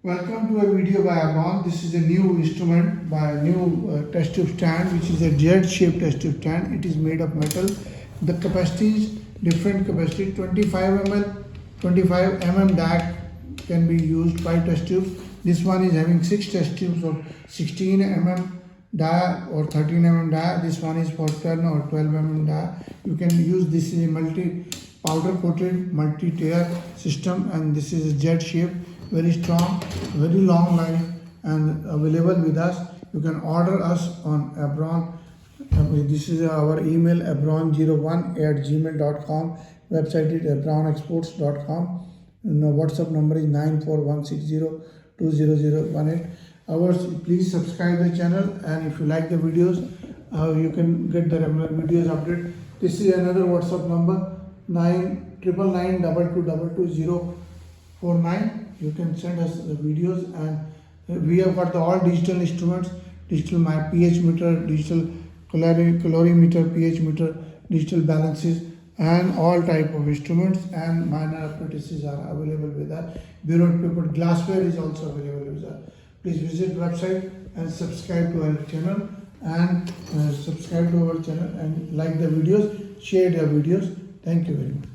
Welcome to a video by Abron. This is a new instrument by a new test tube stand, which is a Z-shaped test tube stand. It is made of metal. The capacity is different capacity. 25 ml, 25 mm DAC can be used, 5 test tubes. This one is having 6 test tubes of 16 mm dia or 13 mm dia. This one is for 10 or 12 mm dia. You can use this is a multi powder coated multi-tier system, and this is a Z shape, very strong, very long life, and available with us. You can order us on Abron. This is our email abron01@gmail.com. Website is abronexports.com. WhatsApp number is 94160200018. Please subscribe the channel, and if you like the videos, you can get the regular videos update. This is another WhatsApp number 99922222049. You can send us the videos, and we have got all digital instruments, digital pH meter, digital calorimeter, pH meter, digital balances, and all type of instruments, and minor apprentices are available with us. Bureau paper glassware is also available with us. Please visit website and subscribe to our channel, and like the videos, share the videos. Thank you very much.